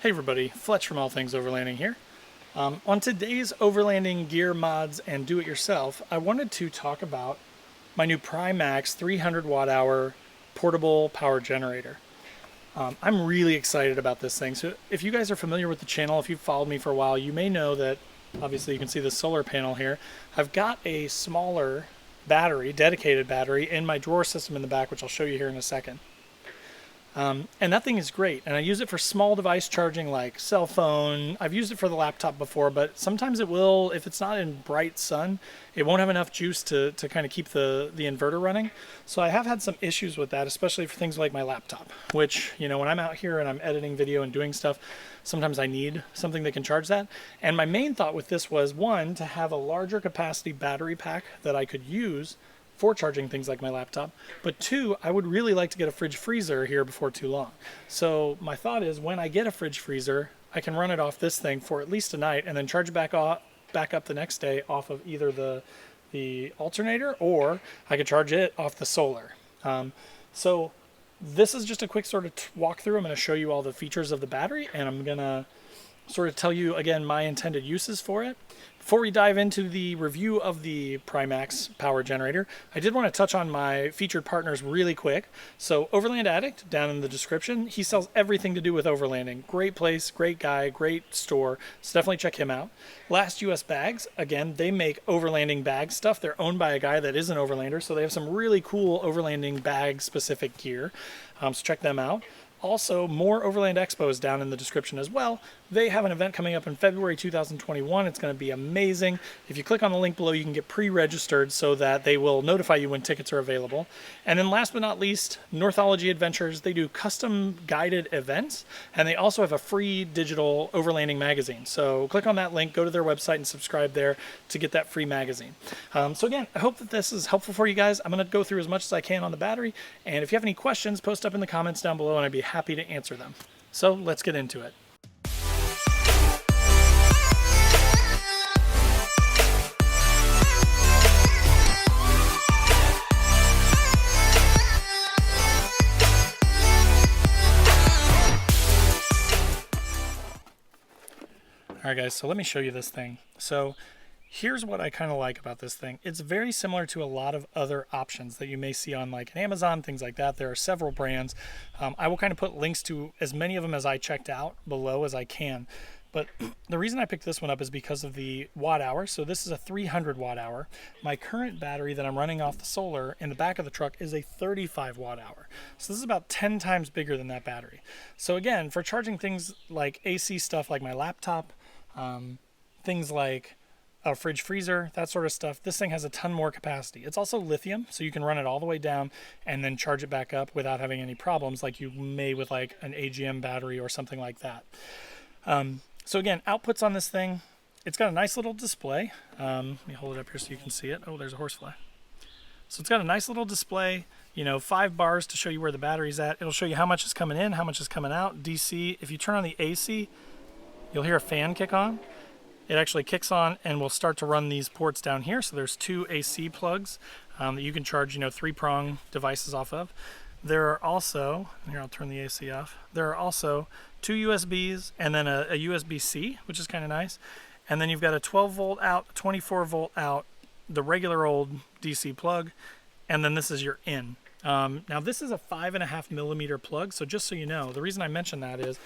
Hey everybody, Fletch from All Things Overlanding here. On today's Overlanding gear mods and do-it-yourself, I wanted to talk about my new Prymax 300 watt hour portable power generator. I'm really excited about this thing. So if you guys are familiar with the channel, if you've followed me for a while, you may know that obviously you can see the solar panel here. I've got a smaller battery, dedicated battery, in my drawer system in the back, which I'll show you here in a second. And that thing is great, and I use it for small device charging like cell phone. I've used it for the laptop before, but sometimes it will, if it's not in bright sun, it won't have enough juice to kind of keep the inverter running. So I have had some issues with that, especially for things like my laptop, which, you know, when I'm out here and I'm editing video and doing stuff, sometimes I need something that can charge that. And my main thought with this was, one, to have a larger capacity battery pack that I could use for charging things like my laptop, but two, I would really like to get a fridge freezer here before too long. So my thought is, when I get a fridge freezer, I can run it off this thing for at least a night and then charge it back up the next day off of either the alternator, or I could charge it off the solar. So this is just a quick sort of walkthrough. I'm going to show you all the features of the battery, and I'm going to sort of tell you again my intended uses for it. Before we dive into the review of the Prymax power generator, I did want to touch on my featured partners really quick. So Overland Addict, down in the description, he sells everything to do with overlanding. Great place, great guy, great store, so definitely check him out. Last US Bags, again, they make overlanding bag stuff. They're owned by a guy that is an overlander, so they have some really cool overlanding bag specific gear, so check them out. Also, more Overland Expos down in the description as well. They have an event coming up in February 2021. It's going to be amazing. If you click on the link below, you can get pre-registered so that they will notify you when tickets are available. And then last but not least, Northology Adventures. They do custom guided events, and they also have a free digital overlanding magazine. So click on that link, go to their website, and subscribe there to get that free magazine. So again, I hope that this is helpful for you guys. I'm going to go through as much as I can on the battery, and if you have any questions, post up in the comments down below, and I'd be happy to answer them. So let's get into it. Alright guys, so let me show you this thing. So here's what I kind of like about this thing. It's very similar to a lot of other options that you may see on like an Amazon, things like that. There are several brands. I will kind of put links to as many of them as I checked out below as I can. But the reason I picked this one up is because of the watt hour. So this is a 300 watt hour. My current battery that I'm running off the solar in the back of the truck is a 35 watt hour. So this is about 10 times bigger than that battery. So again, for charging things like AC stuff like my laptop, things like a fridge freezer, that sort of stuff, this thing has a ton more capacity. It's also lithium, so you can run it all the way down and then charge it back up without having any problems like you may with like an AGM battery or something like that. So again, outputs on this thing, it's got a nice little display. Let me hold it up here so you can see it. Oh, there's a horsefly. So it's got a nice little display, you know, 5 bars to show you where the battery's at. It'll show you how much is coming in, how much is coming out, DC. If you turn on the AC, you'll hear a fan kick on. It actually kicks on and will start to run these ports down here. So there's 2 AC plugs that you can charge, you know, 3-prong devices off of. There are also, here I'll turn the AC off. There are also 2 USBs and then a USB-C, which is kind of nice. And then you've got a 12 volt out, 24 volt out, the regular old DC plug, and then this is your in. Now this is a 5.5 millimeter plug. So just so you know, the reason I mentioned that is,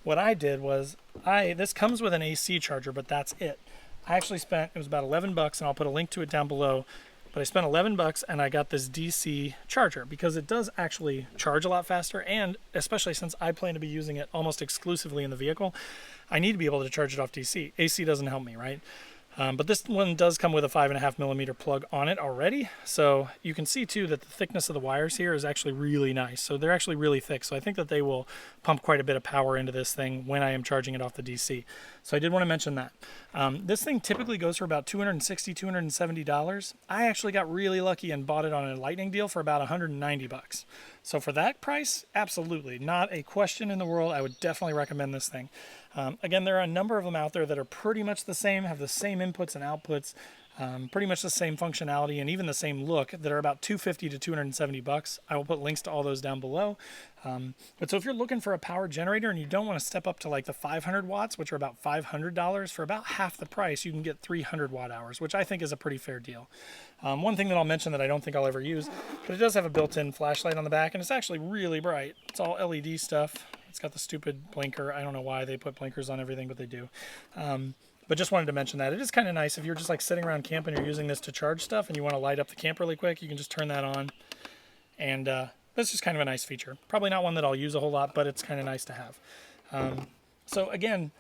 what I did was, this comes with an AC charger, but that's it. I actually spent, it was about 11 bucks, and I'll put a link to it down below, but I spent 11 bucks and I got this DC charger because it does actually charge a lot faster, and especially since I plan to be using it almost exclusively in the vehicle, I need to be able to charge it off DC. AC doesn't help me, right? But this one does come with a 5.5 millimeter plug on it already. So you can see too that the thickness of the wires here is actually really nice. So they're actually really thick. So I think that they will pump quite a bit of power into this thing when I am charging it off the DC. So I did want to mention that. This thing typically goes for about $260, $270. I actually got really lucky and bought it on a lightning deal for about 190 bucks. So for that price, absolutely not a question in the world. I would definitely recommend this thing. Again, there are a number of them out there that are pretty much the same, have the same inputs and outputs, pretty much the same functionality, and even the same look, that are about $250 to $270. I will put links to all those down below. But so if you're looking for a power generator and you don't want to step up to like the 500 watts, which are about $500, for about half the price, you can get 300 watt hours, which I think is a pretty fair deal. One thing that I'll mention that I don't think I'll ever use, but it does have a built-in flashlight on the back, and it's actually really bright. It's all LED stuff. It's got the stupid blinker. I don't know why they put blinkers on everything, but they do. But just wanted to mention that. It is kind of nice if you're just like sitting around camp and you're using this to charge stuff and you want to light up the camp really quick, you can just turn that on. And that's just kind of a nice feature. Probably not one that I'll use a whole lot, but it's kind of nice to have. So again,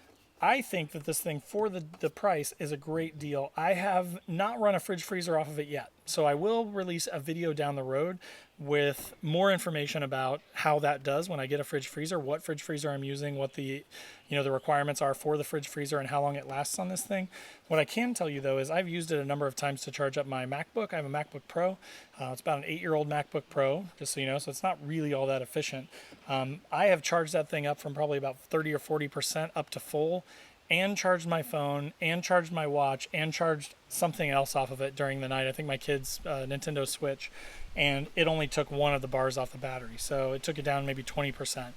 I think that this thing for the price is a great deal. I have not run a fridge freezer off of it yet. So I will release a video down the road with more information about how that does when I get a fridge freezer, what fridge freezer I'm using, what the requirements are for the fridge freezer and how long it lasts on this thing. What I can tell you though is I've used it a number of times to charge up my MacBook. I have a MacBook Pro. It's about an 8-year-old MacBook Pro, just so you know, so it's not really all that efficient. I have charged that thing up from probably about 30 or 40% up to full, and charged my phone, and charged my watch, and charged something else off of it during the night. I think my kid's Nintendo Switch, and it only took one of the bars off the battery, so it took it down maybe 20%.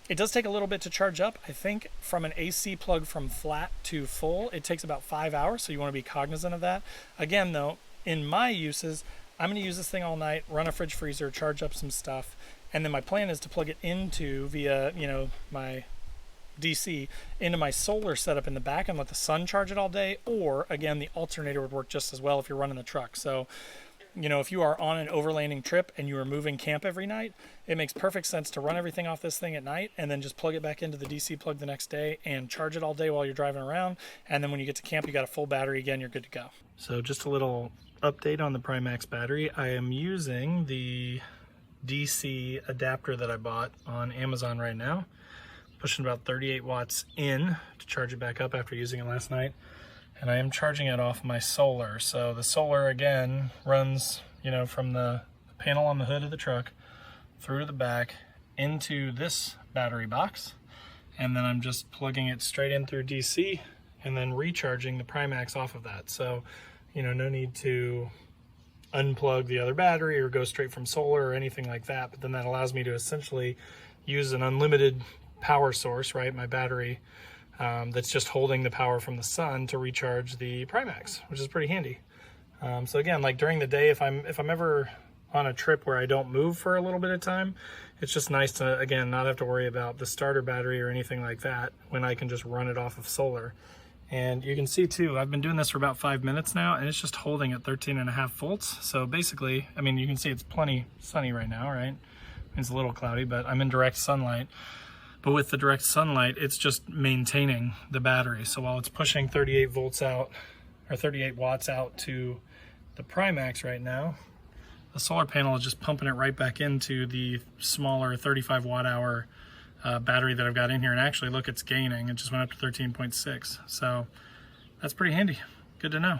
It does take a little bit to charge up. I think from an AC plug from flat to full, it takes about 5 hours, so you want to be cognizant of that. Again, though, in my uses, I'm going to use this thing all night, run a fridge freezer, charge up some stuff, and then my plan is to plug it into via, my DC into my solar setup in the back and let the sun charge it all day. Or again, the alternator would work just as well if you're running the truck. So, if you are on an overlanding trip and you are moving camp every night, it makes perfect sense to run everything off this thing at night and then just plug it back into the DC plug the next day and charge it all day while you're driving around. And then when you get to camp, you got a full battery again, you're good to go. So just a little update on the Prymax battery. I am using the DC adapter that I bought on Amazon right now. Pushing about 38 watts in to charge it back up after using it last night. And I am charging it off my solar. So the solar again runs, from the panel on the hood of the truck through the back into this battery box. And then I'm just plugging it straight in through DC and then recharging the Prymax off of that. So, no need to unplug the other battery or go straight from solar or anything like that. But then that allows me to essentially use an unlimited power source, right? My battery that's just holding the power from the sun to recharge the Prymax, which is pretty handy. So again, like during the day, if I'm ever on a trip where I don't move for a little bit of time, it's just nice to, again, not have to worry about the starter battery or anything like that when I can just run it off of solar. And you can see too, I've been doing this for about 5 minutes now, and it's just holding at 13.5 volts. So basically, you can see it's plenty sunny right now, right? It's a little cloudy, but I'm in direct sunlight. But with the direct sunlight, it's just maintaining the battery. So while it's pushing 38 volts out, or 38 watts out to the Prymax right now, the solar panel is just pumping it right back into the smaller 35 watt hour battery that I've got in here. And actually, look, it's gaining. It just went up to 13.6. So that's pretty handy. Good to know.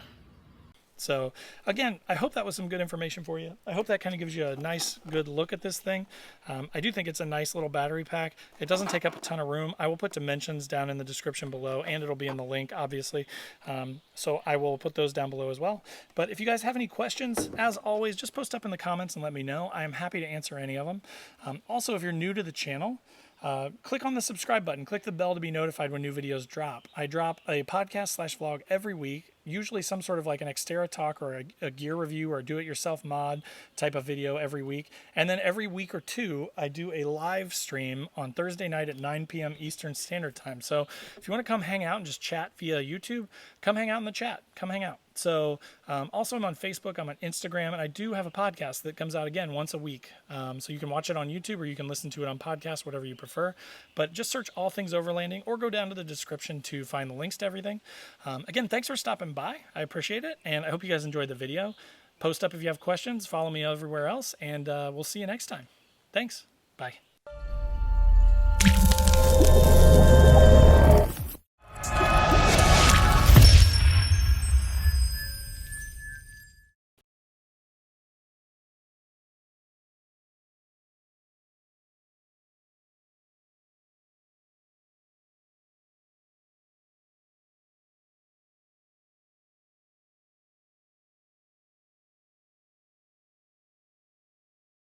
So again, I hope that was some good information for you. I hope that kind of gives you a nice, good look at this thing. I do think it's a nice little battery pack. It doesn't take up a ton of room. I will put dimensions down in the description below, and it'll be in the link, obviously. So I will put those down below as well. But if you guys have any questions, as always, just post up in the comments and let me know. I am happy to answer any of them. Also, if you're new to the channel, click on the subscribe button, click the bell to be notified when new videos drop. I drop a podcast/vlog every week, usually some sort of like an Xterra talk or a gear review or do-it-yourself mod type of video every week. And then every week or two, I do a live stream on Thursday night at 9 p.m. Eastern Standard Time. So if you want to come hang out and just chat via YouTube, come hang out in the chat. Come hang out. So also I'm on Facebook, I'm on Instagram, and I do have a podcast that comes out again once a week. So you can watch it on YouTube or you can listen to it on podcast, whatever you prefer. But just search All Things Overlanding or go down to the description to find the links to everything. Again, thanks for stopping by. I appreciate it, and I hope you guys enjoyed the video. Post up if you have questions, follow me everywhere else, and we'll see you next time. Thanks. Bye.